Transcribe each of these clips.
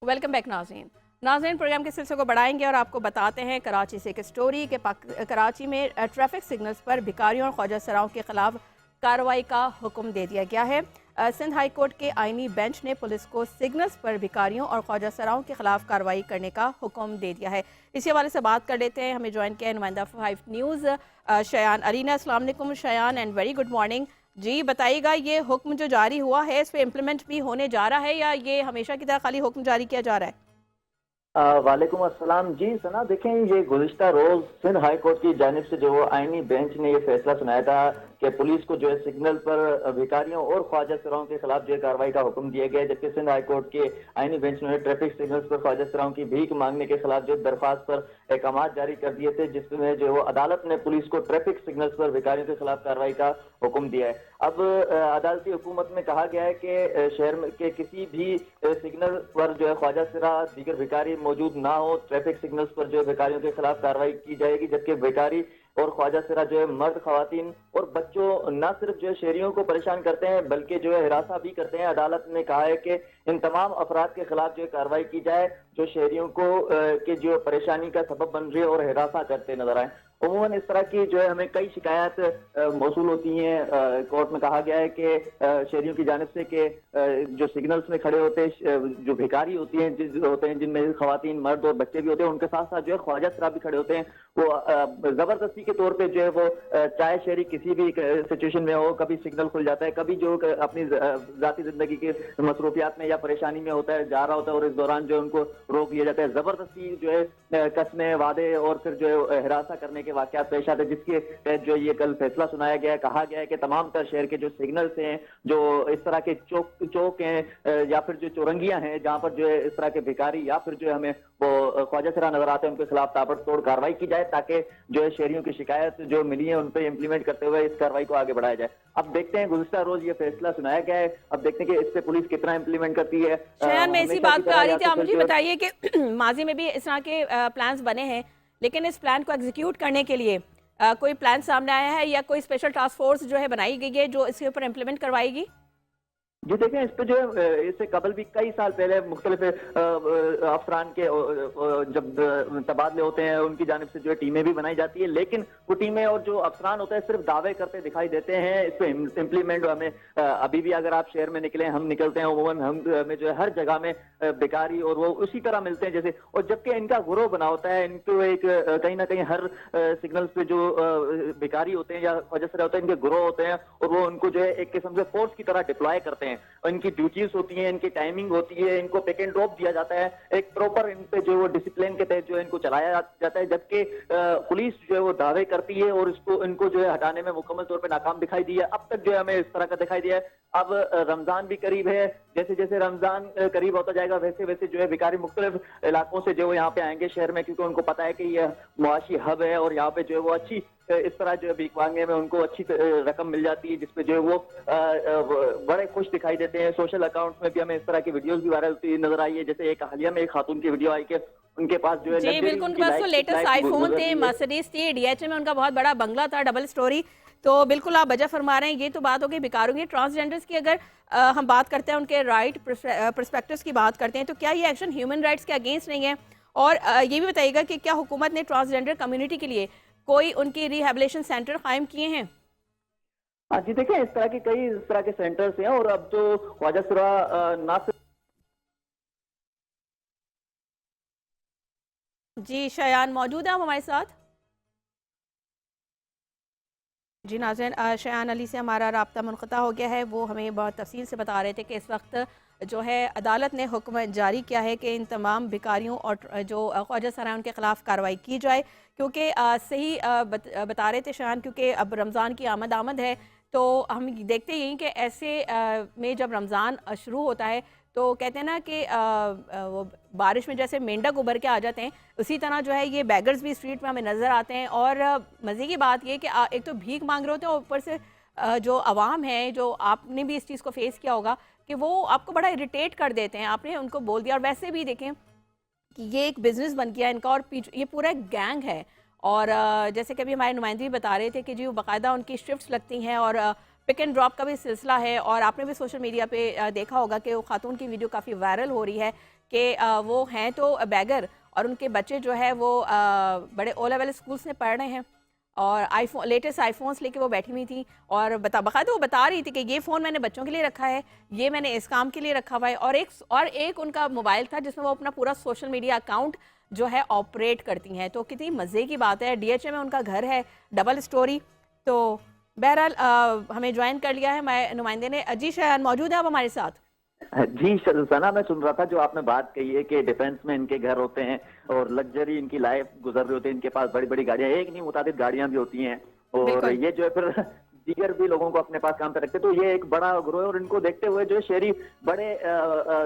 Welcome back नाज़रीन। नाज़रीन, programme के सिलसिले को बढ़ाएंगे और आपको बताते हैं कराची से एक स्टोरी के कराची में ट्रैफिक सिग्नल्स पर भिखारियों और ख्वाजा सराओं के खिलाफ कार्रवाई का हुक्म दे दिया गया है। सिंध हाई कोर्ट के आइनी बेंच ने पुलिस को सिग्नल्स पर भिखारियों और ख्वाजा सराओं के खिलाफ कार्रवाई करने का हुक्म दे दिया है। इसी हवाले से बात कर लेते हैं। हमें ज्वाइन किया है नुमाइंदा 5 न्यूज़ शयान अली ने। अस्सलाम वालेकुम Shayan and very good morning. जी बताइएगा, ये हुक्म जो जारी हुआ है इस पे इम्प्लीमेंट भी होने जा रहा है या ये हमेशा की तरह खाली हुक्म जारी किया जा रहा है? वालेकुम अस्सलाम। जी सना, देखें, ये गुज़िश्ता रोज सिंध हाई कोर्ट की जानिब से जो आईनी बेंच ने ये फैसला सुनाया था कि पुलिस को जो है सिग्नल पर भिखारियों और ख्वाजा सराओं के खिलाफ जो है कार्रवाई का हुक्म दिया गया है। जबकि सिंध हाई कोर्ट के आईनी बेंच ने ट्रैफिक सिग्नल्स पर ख्वाजा सराओं की भीख मांगने के खिलाफ जो दरख्वास्त पर अहकाम जारी कर दिए थे, जिसमें जो अदालत ने पुलिस को ट्रैफिक सिग्नल्स पर भिखारियों के खिलाफ कार्रवाई का हुक्म दिया है। अब अदालती हुकूमत में कहा गया है कि शहर के किसी भी सिग्नल पर जो है ख्वाजा सरा दीगर भिखारी मौजूद ना हो, ट्रैफिक सिग्नल्स पर जो है भिखारियों के खिलाफ कार्रवाई की जाएगी। जबकि भिखारी और ख्वाजा सरा जो है मर्द, खवातीन और बच्चों न सिर्फ जो है शहरियों को परेशान करते हैं बल्कि जो है हिरासा भी करते हैं। अदालत ने कहा है कि इन तमाम अफराद के खिलाफ जो है कार्रवाई की जाए जो शहरियों को के जो परेशानी का सबब बन रही है और हिरासा करते नजर आए। उमूमन इस तरह की जो है हमें कई शिकायत मौसूल होती हैं। कोर्ट में कहा गया है कि शहरियों की जानिब से कि जो सिग्नल्स में खड़े होते हैं जो भिखारी होती हैं जिनमें खवातीन, मर्द और बच्चे भी होते हैं, उनके साथ साथ जो है ख्वाजा सरा भी खड़े होते हैं। वो जबरदस्ती के तौर पे जो है वो चाहे शहरी किसी भी सिचुएशन में हो, कभी सिग्नल खुल जाता है, कभी जो अपनी जाती जिंदगी के मसरूफियात में या परेशानी में होता है, जा रहा होता है और इस दौरान जो उनको रोक लिया जाता है। जबरदस्ती जो है कसमें, वादे और फिर जो है हिरासा करने के वाकयात पेश आते हैं, जिसके तहत जो ये कल फैसला सुनाया गया है। कहा गया है कि तमाम तर शहर के जो सिग्नल्स हैं, जो इस तरह के चौक हैं या फिर जो चौरंगियां हैं जहां पर जो है इस तरह के भिखारी या फिर जो है हमें वो ख्वाजा सरा नजर आते हैं, उनके खिलाफ ताबड़तोड़ कार्रवाई की जाए ताकि जो है शहरियों की शिकायत जो मिली है उन पर इम्प्लीमेंट करते हुए इस कार्रवाई को आगे बढ़ाया जाए। अब देखते हैं, गुज़िश्ता रोज ये फैसला सुनाया गया है, अब देखते हैं कि इस पे पुलिस कितना इम्प्लीमेंट करती है। शयान, मैं इसी बात पे आ रही थी। आप मुझे बताइए कि माजी में भी इस तरह के प्लान्स बने हैं, लेकिन इस प्लान को एग्जीक्यूट करने के लिए कोई प्लान सामने आया है या कोई स्पेशल टास्क फोर्स जो है बनाई गई है जो इसके ऊपर इम्प्लीमेंट करवाएगी? जी देखें, इस पे जो है इससे कबल भी कई साल पहले मुख्तलिफ अफसरान के जब तबादले होते हैं उनकी जानिब से जो है टीमें भी बनाई जाती है, लेकिन वो टीमें और जो अफसरान होते हैं सिर्फ दावे करते दिखाई देते हैं। इस पे इम्प्लीमेंट हमें अभी भी अगर आप शहर में निकले, हम निकलते हैं उमूमन, हमें जो है हर जगह में बेकारी और वो उसी तरह मिलते हैं जैसे, और जबकि इनका गुरोह बना होता है। इनको एक कहीं ना कहीं हर सिग्नल्स पे जो बेकारी होते हैं या वजह से होते हैं, इनके गुरोह होते हैं और वो उनको जो है एक किस्म से फोर्स की तरह डिप्लॉय करते हैं। इनकी ड्यूटीज होती हैं, इनकी टाइमिंग होती है, इनको पिक एंड ड्रॉप दिया जाता है, एक प्रॉपर इन पे जो वो डिसिप्लिन के तहत जो है इनको चलाया जाता है। जबकि पुलिस जो है वो दावे करती है और इनको जो है हटाने में मुकम्मल तौर पे नाकाम दिखाई दी है। अब तक जो है हमें इस तरह का दिखाई दिया है। अब रमजान भी करीब है, जैसे जैसे रमजान करीब होता जाएगा वैसे वैसे जो है भिखारी मुख्तलिफ इलाकों से जो है यहाँ पे आएंगे शहर में, क्योंकि उनको पता है कि यह मुआशी हब है और यहाँ पे जो है वो अच्छी इस तरह जो है भीख मांगने में उनको अच्छी रकम मिल जाती है, जिसपे जो है वो बड़े खुश दिखाई देते हैं। सोशल अकाउंट्स में भी हमें इस तरह की वीडियोस भी वायरल होती नजर आई है। जैसे एक हालिया में एक खातून की वीडियो आई कि उनके पास जो है जी बिल्कुल, उनके पास तो लेटेस्ट आईफोन थे, मर्सिडीज थी, डीएच में उनका बहुत बड़ा बंगला था, डबल स्टोरी। तो बिल्कुल आप वजह फरमा रहे हैं। ये तो बात हो गई भिखारियों की। ट्रांसजेंडर्स की अगर हम बात करते हैं, उनके राइट पर्सपेक्टिव्स की बात करते हैं, तो क्या ये एक्शन ह्यूमन राइट्स के अगेंस्ट नहीं है? और ये भी बताइएगा कि क्या हुकूमत ने ट्रांसजेंडर कम्युनिटी के लिए कोई उनकी रिहेबिलिटेशन सेंटर कायम किए हैं? जी देखिए, इस तरह के कई इस तरह के सेंटर्स हैं और अब तो ख्वाजा सरा ना सिर्फ जी शयान मौजूद है हमारे साथ? जी नाज़रीन, शयान अली से हमारा राब्ता मुनक़ता हो गया है। वो हमें बहुत तफसील से बता रहे थे कि इस वक्त जो है अदालत ने हुक्म जारी किया है कि इन तमाम भिखारियों और जो ख्वाजा सरा उनके खिलाफ कार्रवाई की जाए, क्योंकि सही बता रहे थे शयान, क्योंकि अब रमज़ान की आमद है। तो हम देखते ही कि ऐसे में जब रमज़ान शुरू होता है तो कहते हैं ना कि वो बारिश में जैसे मेंढक उभर के आ जाते हैं, उसी तरह जो है ये बैगर्स भी स्ट्रीट में हमें नज़र आते हैं। और मज़े की बात ये कि एक तो भीख मांग रहे होते हैं और ऊपर से जो आवाम है, जो आपने भी इस चीज़ को फेस किया होगा कि वो आपको बड़ा इरिटेट कर देते हैं। आपने उनको बोल दिया, और वैसे भी देखें कि ये एक बिज़नेस बन गया इनका और ये पूरा एक गैंग है। और जैसे कि अभी हमारे नुमाइंदे भी बता रहे थे कि जी वो बाकायदा उनकी शिफ्ट्स लगती हैं और पिक एंड ड्रॉप का भी सिलसिला है। और आपने भी सोशल मीडिया पे देखा होगा कि वो खातून की वीडियो काफ़ी वायरल हो रही है कि वो हैं तो बैगर और उनके बच्चे जो है वो बड़े ओ लेवल स्कूल्स में पढ़ रहे हैं और आईफोन लेटेस्ट आईफोन्स लेके वो बैठी हुई थी और बकायदा वो बता रही थी कि ये फ़ोन मैंने बच्चों के लिए रखा है, ये मैंने इस काम के लिए रखा हुआ है। और एक उनका मोबाइल था जिसमें वो अपना पूरा सोशल मीडिया अकाउंट जो है ऑपरेट करती हैं। तो कितनी मज़े की बात है। डीएचए में उनका घर है, डबल स्टोरी। तो बहरहाल हमें ज्वाइन कर लिया है हमारे नुमाइंदे ने। जी शयान मौजूद है आप हमारे साथ? जी सना, मैं सुन रहा था जो आपने बात कही है कि डिफेंस में इनके घर होते हैं और लग्जरी इनकी लाइफ गुजर रही होती है, इनके पास बड़ी बड़ी गाड़ियां, एक नहीं मुताबिक गाड़ियां भी होती हैं और बिल्कुल। ये जो है फिर दीगर भी लोगों को अपने पास काम पे रखते हैं। तो ये एक बड़ा ग्रोह है और इनको देखते हुए जो है शहरी बड़े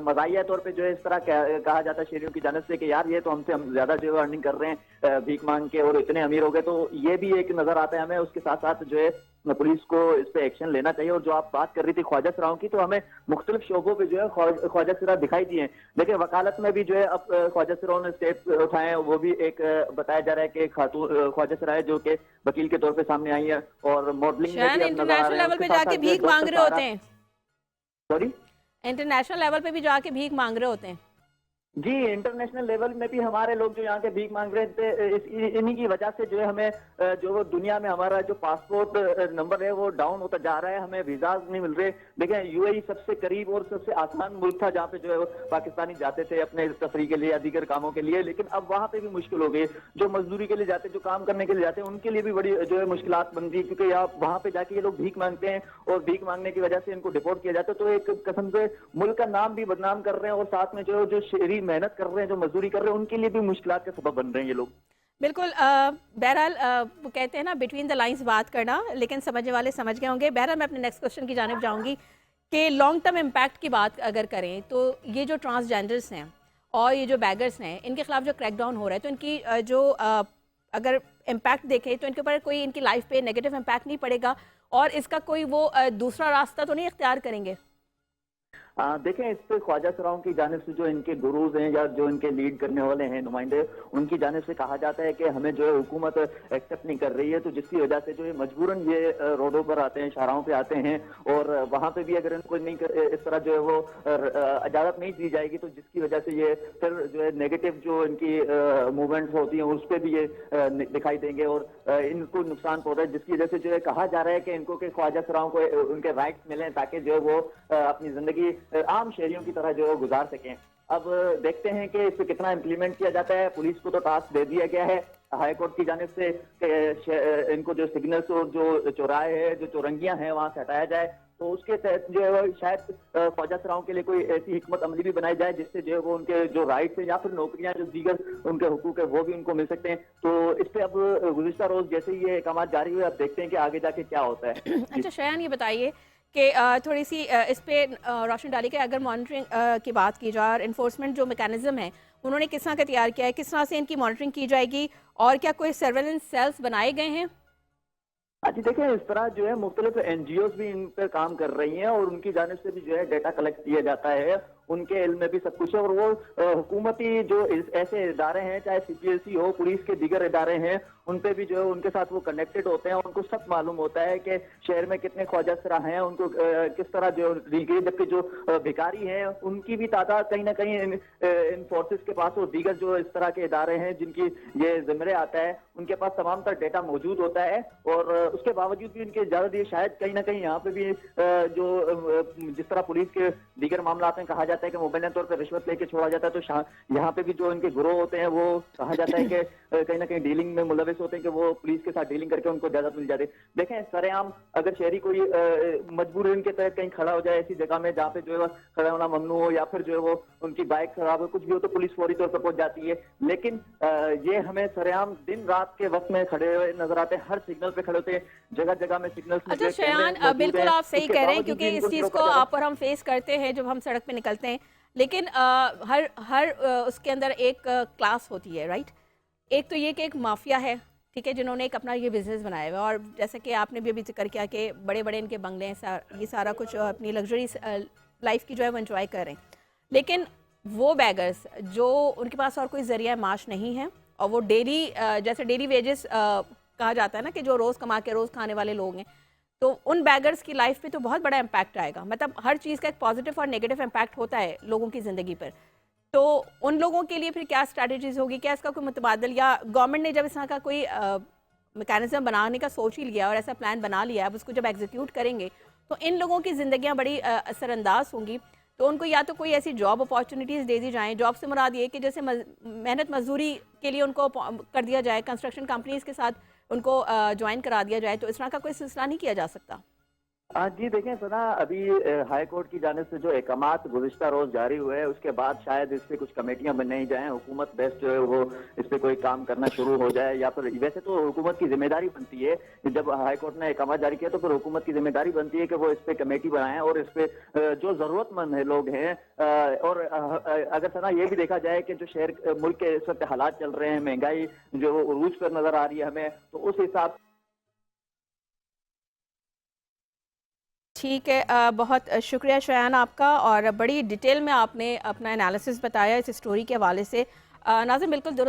मजाहिया तौर पे जो है इस तरह कहा जाता है शहरियों की जानिब से कि यार ये तो हमसे हम ज्यादा जो है अर्निंग कर रहे हैं भीख मांग के और इतने अमीर हो गए। तो ये भी एक नजर आता है हमें। उसके साथ साथ जो है पुलिस को इस पे एक्शन लेना चाहिए। और जो आप बात कर रही थी ख्वाजा सराओं की, तो हमें मुख्तलिफ शोबों पे जो है ख्वाजा सरा दिखाई दिए हैं। लेकिन वकालत में भी जो है अब ख्वाजा सराओं ने स्टेप उठाए हैं। वो भी एक बताया जा रहा है कि खातून ख्वाजा सरा है जो कि वकील के तौर पे सामने आई है और मॉडलिंग में शयान भी अब नजर आ इंटरनेशनल रहे हैं। लेवल उसके पे साथ जाके साथ जो है भीख मांग डॉक्टर रहे होते सारा, हैं, सॉरी, इंटरनेशनल लेवल पे भी जाके भीख मांग रहे होते हैं। जी इंटरनेशनल लेवल में भी हमारे लोग जो यहाँ के भीख मांग रहे थे, इन्हीं की वजह से जो है हमें जो वो दुनिया में हमारा जो पासपोर्ट नंबर है वो डाउन होता जा रहा है, हमें वीजाज नहीं मिल रहे। देखें यूएई सबसे करीब और सबसे आसान मुल्क था जहाँ पे जो है वो पाकिस्तानी जाते थे अपने तफरी के लिए या दीगर कामों के लिए, लेकिन अब वहाँ पे भी मुश्किल हो गई। जो मजदूरी के लिए जाते, जो काम करने के लिए जाते हैं, उनके लिए भी बड़ी जो है मुश्किलात बन गई, क्योंकि यहाँ वहाँ पे जाके ये लोग भीख मांगते हैं और भीख मांगने की वजह से इनको डिपोर्ट किया जाता है। तो एक कसम से मुल्क का नाम भी बदनाम कर रहे हैं और साथ में जो शहरी मेहनत कर रहे हैं, जो मजदूरी कर रहे हैं, उनके लिए भी मुश्किलात का सबब बन रहे हैं ये लोग। बिल्कुल। बहरहाल वो कहते हैं ना बिटवीन द लाइंस बात करना, लेकिन समझने वाले समझ गए होंगे। बहरहाल मैं अपने नेक्स्ट क्वेश्चन की जानिब जाऊंगी कि लॉन्ग टर्म इम्पैक्ट की बात अगर करें तो ये जो ट्रांसजेंडर्स हैं और ये जो बैगर्स हैं, इनके खिलाफ जो क्रैकडाउन हो रहा है, तो इनकी अगर इम्पैक्ट देखें तो इनके ऊपर कोई इनकी लाइफ पे नेगेटिव इम्पैक्ट नहीं पड़ेगा और इसका कोई वो दूसरा रास्ता तो नहीं इख्तियार करेंगे? देखें, इस पे ख्वाजा सराओं की जानिब से जो इनके गुरूज हैं या जो इनके लीड करने वाले हैं नुमाइंदे, उनकी जानिब से कहा जाता है कि हमें जो है हुकूमत एक्सेप्ट नहीं कर रही है, तो जिसकी वजह से जो है मजबूरन ये रोडों पर आते हैं, शाहराहों पे आते हैं और वहां पे भी अगर इनको नहीं इस तरह जो है वो इजाजत नहीं दी जाएगी, तो जिसकी वजह से ये फिर जो है नेगेटिव जो इनकी मूवमेंट्स होती हैं उस पर भी ये दिखाई देंगे और इनको नुकसान पहुंचा है, जिसकी वजह से जो है कहा जा रहा है कि इनको के ख्वाजा सराओं को उनके राइट्स मिलें ताकि जो है वो अपनी जिंदगी आम शहरियों की तरह जो है गुजार सकें। अब देखते हैं कि इस पे कितना इम्प्लीमेंट किया जाता है। पुलिस को तो टास्क दे दिया गया है हाई कोर्ट की जानिब से कि इनको जो सिग्नल्स और जो चौराहे हैं, जो चौरंगियां हैं, वहां से हटाया जाए। तो उसके तहत जो है शायद ख्वाजा सराओं के लिए कोई ऐसी हिकमत अमली भी बनाई जाए जिससे जो है वो उनके जो राइट्स हैं या फिर नौकरियां जो दीगर उनके हुकूक है वो भी उनको मिल सकते हैं। तो इस पे अब गुज़िश्ता रोज जैसे ही ये काम जारी हुए, अब देखते हैं कि आगे जाके क्या होता है। अच्छा शयान, ये बताइए कि थोड़ी सी इस पे रोशनी डाली कि अगर मॉनिटरिंग की बात की जाए और इन्फोर्समेंट जो मैकेनिज्म है उन्होंने किस तरह का तैयार किया है, किस तरह से इनकी मॉनिटरिंग की जाएगी और क्या कोई सर्वेलेंस सेल्स बनाए गए हैं? जी देखें, इस तरह जो है मुख्तलिफ एनजीओ भी इन पर काम कर रही हैं और उनकी जानिब से भी जो है डेटा कलेक्ट किया जाता है, उनके इल्म में भी सब कुछ है। और वो हुकूमती जो ऐसे इदारे हैं, चाहे सीपीएससी हो, पुलिस के दीगर इदारे हैं, उन पे भी जो है उनके साथ वो कनेक्टेड होते हैं। उनको सब मालूम होता है कि शहर में कितने ख्वाजा सरा हैं, उनको किस तरह जो दी गई, जबकि जो भिखारी हैं उनकी भी तादाद कहीं ना कहीं इन फोर्सेस के पास और दीगर जो इस तरह के इदारे हैं जिनकी ये जिम्मे आता है, उनके पास तमाम तर डेटा मौजूद होता है। और उसके बावजूद भी इनके इजाजत ये शायद कहीं ना कहीं यहाँ पे भी जो जिस तरह पुलिस के दीगर मामला में कहा जाता है कि मुबैना तौर पर रिश्वत लेके छोड़ा जाता है, तो यहाँ पे भी जो इनके गिरोह होते हैं वो कहा जाता है कि कहीं ना कहीं डीलिंग में मुलविस होते हैं कि वो पुलिस के साथ डीलिंग करके उनको इजाजत मिल जाती है। देखें, सरेआम अगर शहरी कोई मजबूरी के तहत कहीं खड़ा हो जाए ऐसी जगह में जहाँ पे जो है खड़ा होना ममनू हो या फिर जो है वो उनकी बाइक खराब हो, कुछ भी हो, तो पुलिस फौरी तौर पर पहुंच जाती है। लेकिन ये हमें सरेआम दिन रात के वक्त में खड़े हुए नजर आते हैं, हर सिग्नल पे खड़े होते हैं, जगह जगह में सिग्नल। अच्छा शयान, बिल्कुल आप सही कह रहे हैं क्योंकि इस चीज़ को आप और हम फेस करते हैं जब हम सड़क पे निकलते हैं। लेकिन हर उसके अंदर एक क्लास होती है, राइट? एक तो ये कि एक माफिया है, ठीक है, जिन्होंने एक अपना ये बिजनेस बनाया हुआ है और जैसे कि आपने भी अभी जिक्र किया कि बड़े बड़े इनके बंगले हैं, ये सारा कुछ अपनी लग्जरी लाइफ की जो है वो एंजॉय कर रहे हैं। लेकिन वो बैगर्स जो उनके पास और कोई ज़रिया माश नहीं है और वो डेली जैसे डेली वेजेस कहा जाता है ना कि जो रोज़ कमा के रोज़ खाने वाले लोग हैं, तो उन बैगर्स की लाइफ पे तो बहुत बड़ा इम्पैक्ट आएगा। मतलब हर चीज़ का एक पॉजिटिव और नेगेटिव इम्पैक्ट होता है लोगों की ज़िंदगी पर। तो उन लोगों के लिए फिर क्या स्ट्रैटेजीज होगी, क्या इसका कोई मुतबादल, या गवर्नमेंट ने जब इस तरह का कोई मैकेनिज्म बनाने का सोच ही लिया और ऐसा प्लान बना लिया, अब उसको जब एग्जीक्यूट करेंगे तो इन लोगों की ज़िंदगियां बड़ी असरअंदाज होंगी। तो उनको या तो कोई ऐसी जॉब अपॉर्चुनिटीज़ दे दी जाएँ, जॉब से मुराद ये कि जैसे मेहनत मजदूरी के लिए उनको कर दिया जाए, कंस्ट्रक्शन कंपनीज़ के साथ उनको ज्वाइन करा दिया जाए, तो इस तरह का कोई सिलसिला नहीं किया जा सकता? जी देखें सना, अभी हाई कोर्ट की जानिब से जो अहकामात गुज़िश्ता रोज जारी हुए हैं, उसके बाद शायद इस पे कुछ कमेटियां बन नहीं जाएं, हुकूमत बेस्ट जो है वो इस पे कोई काम करना शुरू हो जाए, या फिर वैसे तो हुकूमत की जिम्मेदारी बनती है, जब हाई कोर्ट ने अहकामात जारी किया तो फिर हुकूमत की जिम्मेदारी बनती है कि वो इस पे कमेटी बनाएं और इस पे जो जरूरतमंद है लोग हैं, और अगर सना ये भी देखा जाए कि जो शहर मुल्क के इस वक्त हालात चल रहे हैं, महंगाई जो वो उरूज पर नजर आ रही है हमें, तो उस हिसाब ठीक है, बहुत शुक्रिया शयान आपका, और बड़ी डिटेल में आपने अपना एनालिसिस बताया इस स्टोरी के हवाले से। नाज़रीन, बिल्कुल दुरुस्त